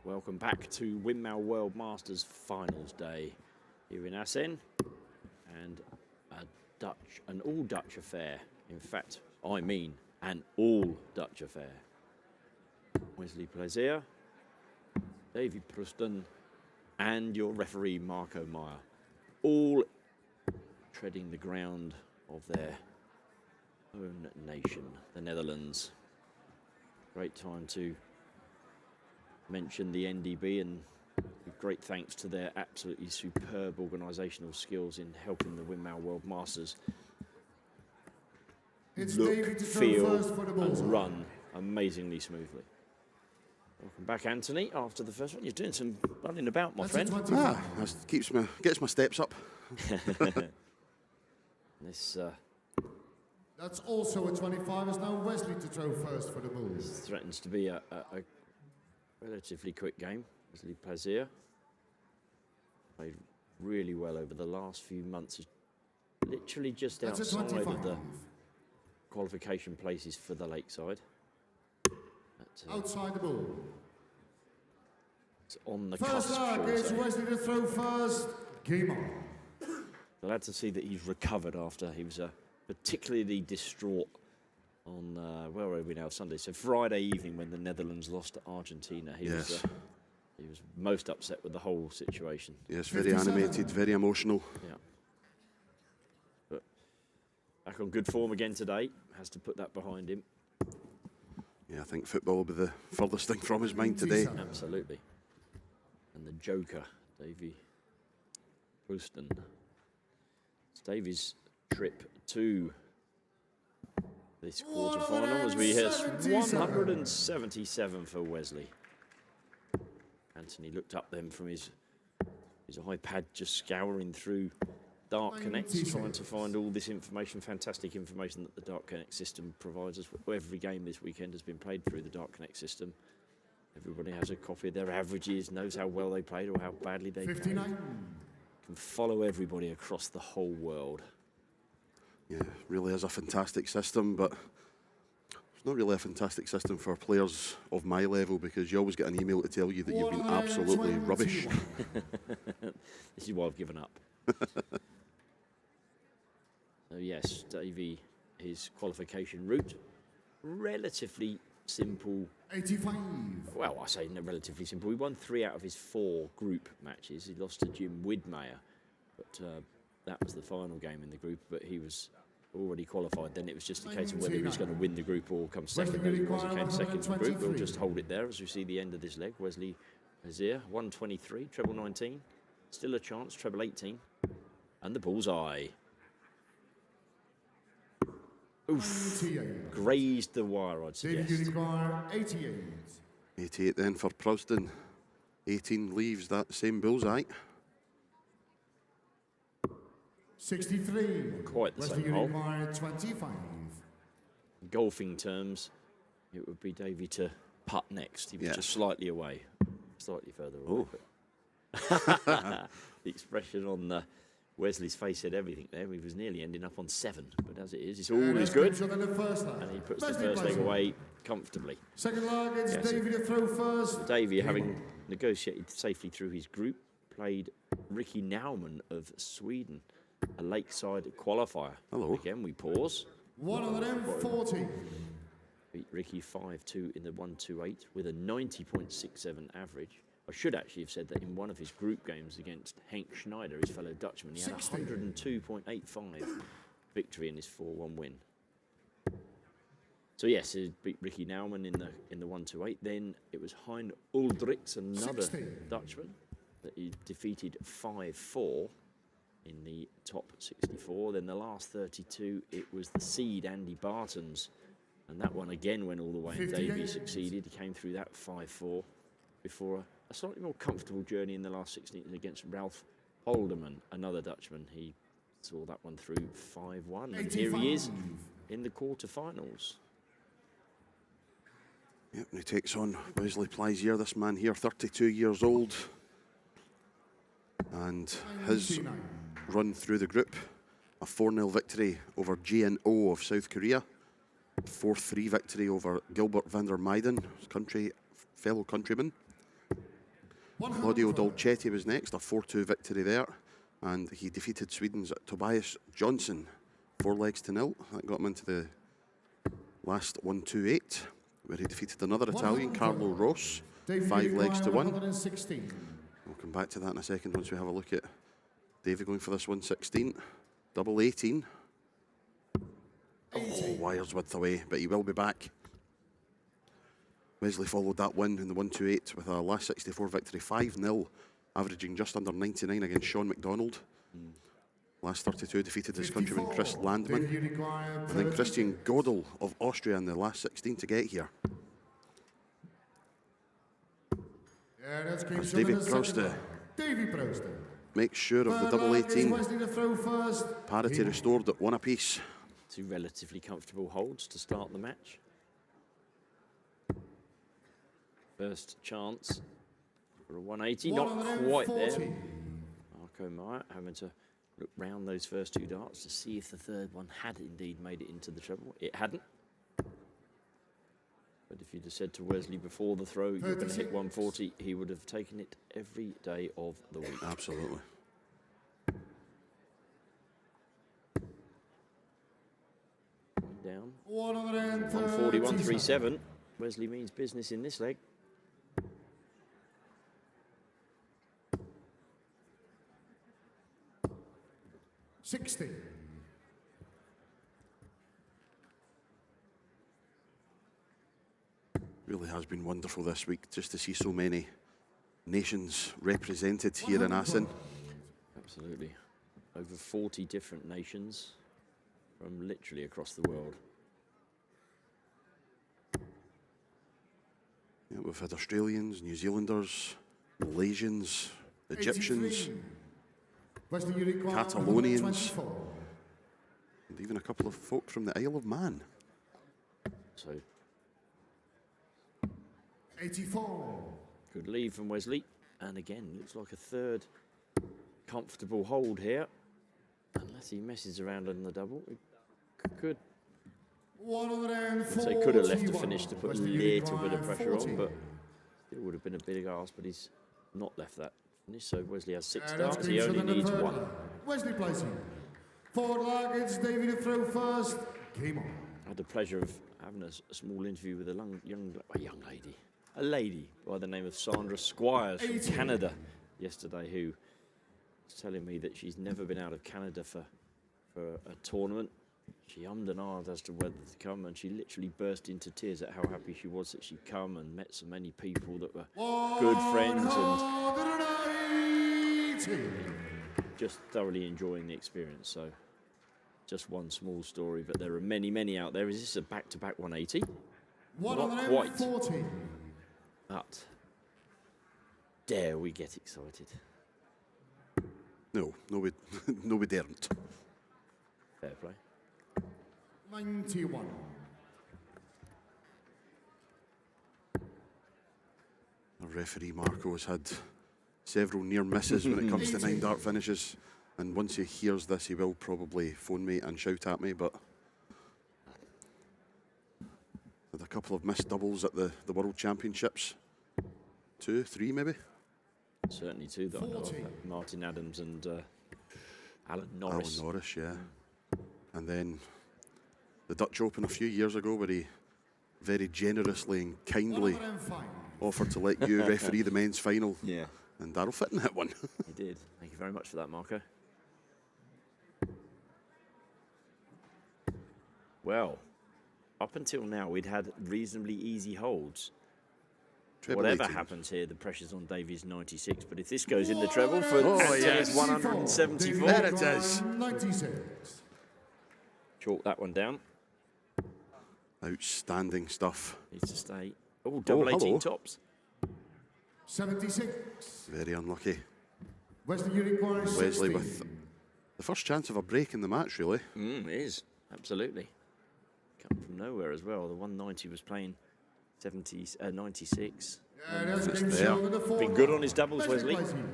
Welcome back to Winmau World Masters Finals Day here in Assen, and an all-Dutch affair. In fact, I mean an all-Dutch affair. Wesley Plaisier, Davy Proosten, and your referee Marco Meyer, all treading the ground of their own nation, the Netherlands. Great time to mention the NDB and great thanks to their absolutely superb organisational skills in helping the Winmau World Masters look, feel and run amazingly smoothly. Welcome back, Anthony, after the first one. You're doing some running about, my friend. Gets my steps up. This That's also a 25. It's now Wesley to throw first for the Bulls. threatens to be a relatively quick game. Wesley Plaisier played really well over the last few months. Literally just outside of the qualification places for the Lakeside. Outside the ball. It's on the First cusp. lag is Wesley to throw first. Game on. Glad to see that he's recovered after he was particularly distraught on, where are we now, Sunday? So Friday evening when the Netherlands lost to Argentina. He was most upset with the whole situation. Yes, very animated, very emotional. Yeah. But back on good form again today. Has to put that behind him. Yeah, I think football will be the furthest thing from his mind today. Absolutely. And the Joker, Davy Proosten. It's Davy's trip to this quarter-final as we hit 177 for Wesley. Anthony looked up then from his iPad, just scouring through Dark Connects, trying to find all this information, fantastic information that the Dark Connect system provides us. Every game this weekend has been played through the Dark Connect system. Everybody has a copy of their averages, knows how well they played or how badly they played. Can follow everybody across the whole world. Yeah, really is a fantastic system, but it's not really a fantastic system for players of my level because you always get an email to tell you that you've been absolutely rubbish. This is why I've given up. So yes, Davy, his qualification route, relatively simple. 85. Well, I say relatively simple. He won 3 out of his 4 group matches. He lost to Jim Widmeyer, but that was the final game in the group. But he was already qualified. Then it was just a case of whether he was going to win the group or come second. He came second in the group. We'll just hold it there as we see the end of this leg. Wesley Plaisier, 123, treble 19. Still a chance, treble 18. And the bullseye. Oof. Grazed the wire, I'd suggest. 88. 88 then for Proosten. 18 leaves that same bullseye. 63. Quite the same hole. 25. In golfing terms, it would be Davy to putt next. He was just slightly away. Slightly further away. The expression on Wesley's face said everything there. He was nearly ending up on 7, but as it is, it's always good. And he puts the first leg away comfortably. Second leg, it's Davy to throw first. Davy, having negotiated safely through his group, played Ricky Naumann of Sweden, a Lakeside qualifier. Hello. Again, we pause. 140. Beat Ricky 5-2 in the 128 with a 90.67 average. I should actually have said that in one of his group games against Henk Schneider, his fellow Dutchman, he had a 102.85 victory in his 4-1 win. So yes, he beat Ricky Naumann in the 128. Then it was Hein Uldrichs, another Dutchman, that he defeated 5-4 in the top 64. Then the last 32, it was the seed Andy Bartons, and that one again went all the way. And Davy succeeded. He came through that 5-4 before a slightly more comfortable journey in the last 16 against Ralph Holderman, another Dutchman. He saw that one through 5-1. And here he is in the quarterfinals. Yep, and he takes on Wesley Plaisier, this man here, 32 years old. And his run through the group, a 4-0 victory over GNO of South Korea. 4-3 victory over Gilbert van der Meijden, his fellow countryman. Claudio Dolcetti was next, a 4-2 victory there. And he defeated Sweden's Tobias Johnson 4 legs to 0. That got him into the last 1-2-8, where he defeated another Italian, Carlo Ross, 5 legs to 1. We'll come back to that in a second once we have a look at Davy going for this 116. Double 18. Oh, wires width away, but he will be back. Wesley followed that win in the 1-2-8 with a last 64 victory, 5-0, averaging just under 99 against Sean McDonald. Last 32 defeated his countryman Chris Landman. And then Christian Godel of Austria in the last 16 to get here. As Davy Proosten makes sure of the double 18. Parity restored at 1 apiece. 2 relatively comfortable holds to start the match. First chance for a 180, not quite there. Marco Meyer having to look round those first 2 darts to see if the third one had indeed made it into the treble. It hadn't. But if you'd have said to Wesley before the throw, you're going to hit 140, he would have taken it every day of the week. Absolutely. Down. 140, 137. Wesley means business in this leg. Really has been wonderful this week just to see so many nations represented here in Assen. Absolutely. Over 40 different nations from literally across the world. Yeah, we've had Australians, New Zealanders, Malaysians, Egyptians, Catalonians, and even a couple of folk from the Isle of Man. So 84. good lead from Wesley. And again, looks like a third comfortable hold here. Unless he messes around on the double. It could. So he could have left the finish to put a little bit of pressure on, but it would have been a big ask, but he's not left that finish. So Wesley has 6 darts, he only needs 1. Wesley Plaisier. Forward leg, it's Davy to throw first. Game on. I had the pleasure of having a small interview with a lady by the name of Sandra Squires from Canada yesterday, who was telling me that she's never been out of Canada for a tournament. She ummed and ahed as to whether to come, and she literally burst into tears at how happy she was that she'd come and met so many people that were good friends and just thoroughly enjoying the experience. So just one small story, but there are many, many out there. Is this a back-to-back 180? Not quite. But dare we get excited? No, we daren't. Fair play. 91. Our referee Marco has had several near misses when it comes to 9 dart finishes, and once he hears this he will probably phone me and shout at me, but had a couple of missed doubles at the World Championships. 2, 3 maybe? Certainly 2 that I know of. Martin Adams and Alan Norris. Alan Norris, yeah. And then the Dutch Open a few years ago, where he very generously and kindly offered to let you referee the men's final. Yeah. And Darryl Fitton hit one. He did. Thank you very much for that, Marco. Well, up until now, we'd had reasonably easy holds. Treble Whatever 18. happens here, the pressure's on Davy's 96. But if this goes in the treble for Anthony's 174. There it is. 96. Chalk that one down. Outstanding stuff. Needs to stay. Oh, double 18 hello. tops. 76. Very unlucky. Wesley requires Wesley 60. with the first chance of a break in the match, really. It is. Absolutely. Come from nowhere as well. The 190 was playing 96. Yeah, that's It's game there. show with the fourth Been good leg. on his doubles, Wesley. Plaisier.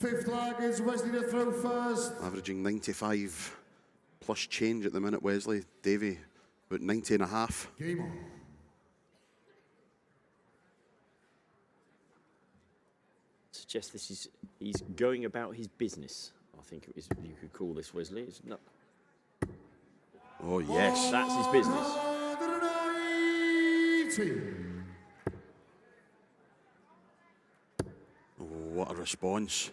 5th leg is Wesley to throw first. Averaging 95 plus change at the minute, Wesley. Davy, about 90 and a half. Game on. suggest he's going about his business. I think it was, you could call this, Wesley. It's not. Oh, yes. That's his business. 180. Oh, what a response.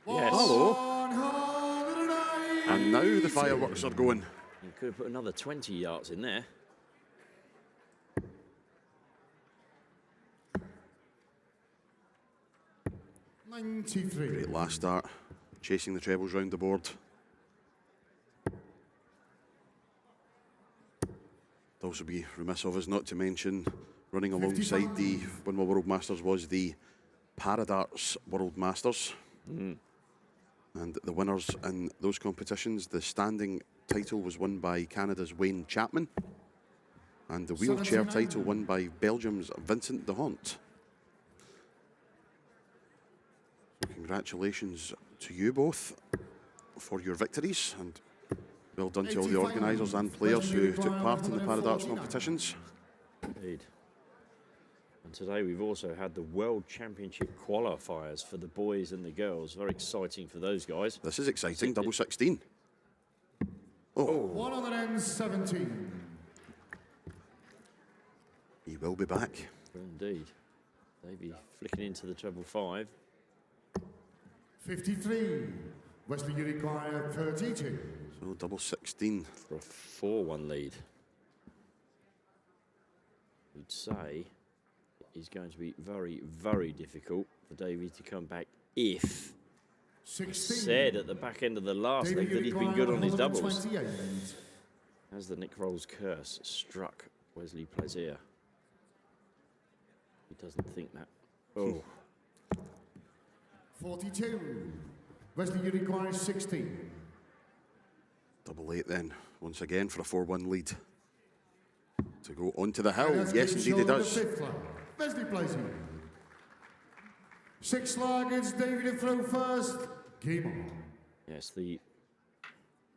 Yes. Hello. 180. And now the fireworks are going. You could have put another 20 yards in there. Great last start, chasing the trebles round the board. It'd also be remiss of us not to mention, running alongside the Winmau World Masters was the Paradarts World Masters. And the winners in those competitions, the standing title was won by Canada's Wayne Chapman, and the wheelchair title won by Belgium's Vincent de Hont. Congratulations to you both for your victories, and well done to all the organisers and players who took part in the Paradarts competitions. Indeed. And today we've also had the World Championship qualifiers for the boys and the girls. Very exciting for those guys. This is exciting, double 16. Oh. 117. He will be back. Indeed. Davy flicking into the treble 5. 53. Wesley, you require 32. So double 16. For a 4-1 lead. You'd say it's going to be very, very difficult for Davy to come back if 16. said at the back end of the last leg that he's been good on his doubles. 128. As the Nick Rolls curse struck Wesley Plaisier. He doesn't think that. Oh. 42. Wesley, you require 16. Double 8 then, once again for a 4-1 lead. To go onto the hill. And Yes, that's indeed it the does. fifth flag. Wesley Plaisier. 6 flag, it's Davy to throw first. Game on. Yes, the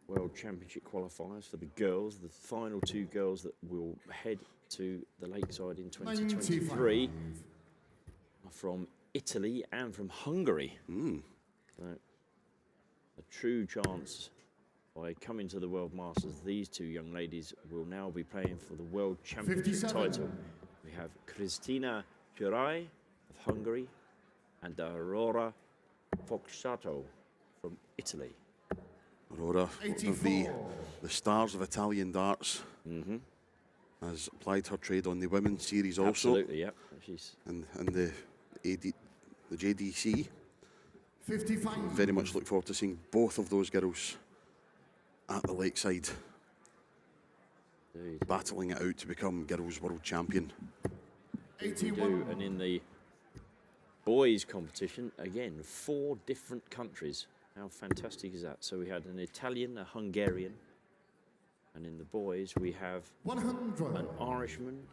World Championship qualifiers for the girls, the final 2 girls that will head to the Lakeside in 2023 are from Italy and from Hungary. So, a true chance by coming to the World Masters. These 2 young ladies will now be playing for the World Championship 57. title. We have Cristina Girai of Hungary and Aurora Foxato from Italy. Aurora, one of the stars of Italian darts, has applied her trade on the women's series also. Absolutely, yeah. She's And the JDC. 55. Very much look forward to seeing both of those girls at the Lakeside, indeed. battling it out to become girls world champion. We 81. do. And in the boys competition, again, 4 different countries. How fantastic is that? So we had an Italian, a Hungarian, and in the boys we have 100. an Irishman,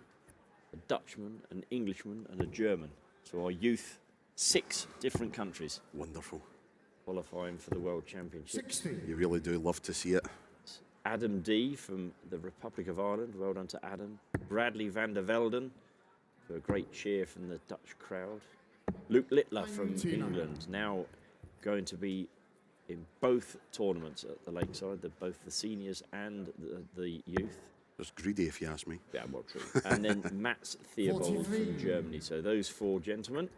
a Dutchman, an Englishman, and a German. So our youth, 6 different countries Wonderful. qualifying for the World Championship. 60. You really do love to see it. Adam D from the Republic of Ireland, well done to Adam. Bradley van der Velden, for a great cheer from the Dutch crowd. Luke Littler from 99. England, now going to be in both tournaments at the Lakeside, both the seniors and the youth. Just greedy, if you ask me. Yeah, well, true. And then Mats Theobald 43. from Germany. So those 4 gentlemen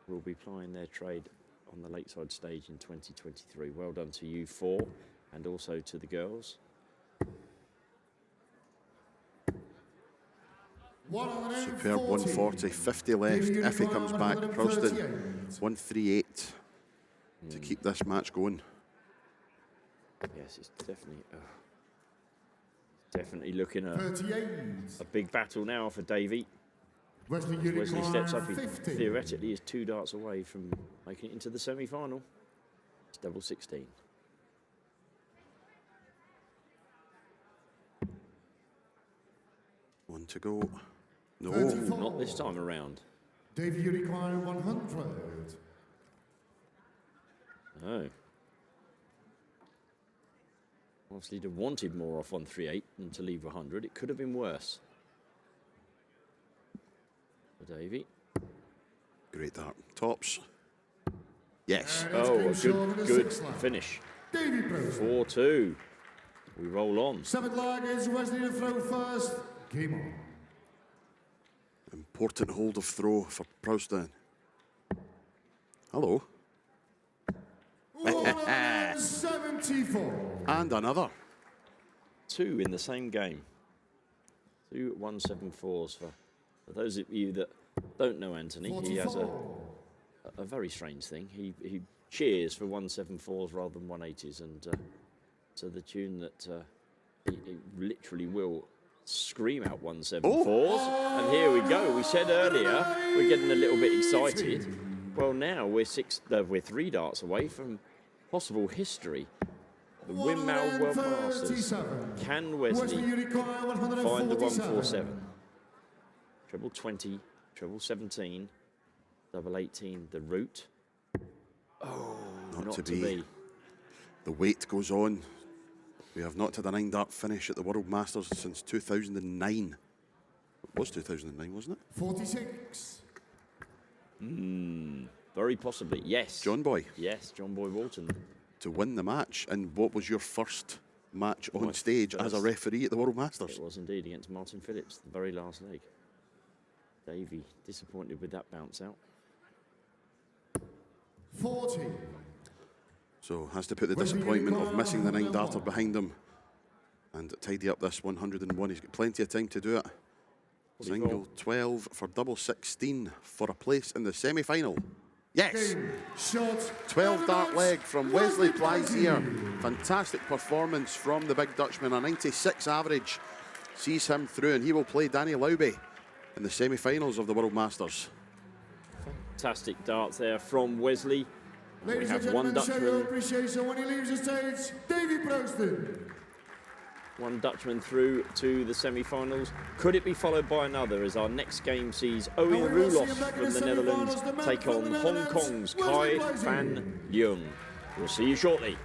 will be plying their trade on the Lakeside stage in 2023. Well done to you 4, and also to the girls. 140. Superb 140, 50 left. If he comes back, Proosten 138 to keep this match going. Yes, it's definitely looking at 38. a big battle now for Davy. Wesley, you Wesley steps up. He 50. theoretically is 2 darts away from making it into the semi-final. It's double 16. One to go. No. 34. Not this time around. Davy, you require 100. No. Obviously, he'd have wanted more off 138 than to leave 100. It could have been worse for Davy. Great dart. Tops. Yes. Oh, a good finish. Davy Proosten. 4-2. We roll on. 7th leg is Wesley to throw first. Game on. Important hold of throw for Proosten. Hello. 174. And another. 2 in the same game. 2 174s for those of you that don't know Anthony. 44. He has a very strange thing. He cheers for 174s rather than 180s, and to the tune that he literally will scream out 174s. And here we go. We said earlier we're getting a little bit excited. Well, now we're 3 darts away from possible history. The Winmau World Masters. Can Wesley find the 147? Treble 20, treble 17, double 18, the route. Oh, not to be. The wait goes on. We have not had a 9-dart finish at the World Masters since 2009. It was 2009, wasn't it? 46. Very possibly, yes. John Boy. Yes, John Boy Walton. To win the match. And what was your first match on My stage as a first. referee at the World Masters? It was indeed against Martin Phillips, the very last leg. Davy disappointed with that bounce out. 40. So has to put the disappointment of missing the 9-darter behind him and tidy up this 101. He's got plenty of time to do it. Single 12 for double 16 for a place in the semi-final. Yes! 12-dart leg from Wesley Plaisier. Fantastic performance from the big Dutchman. A 96 average sees him through, and he will play Danny Lauby in the semi-finals of the World Masters. Fantastic darts there from Wesley. Ladies We and have one gentlemen, show your Dutchman. appreciation when he leaves the stage. Davy Proosten. One Dutchman through to the semi-finals. Could it be followed by another as our next game sees Owen Roelof from the Netherlands take on Hong Kong's Kai Van Leung? We'll see you shortly.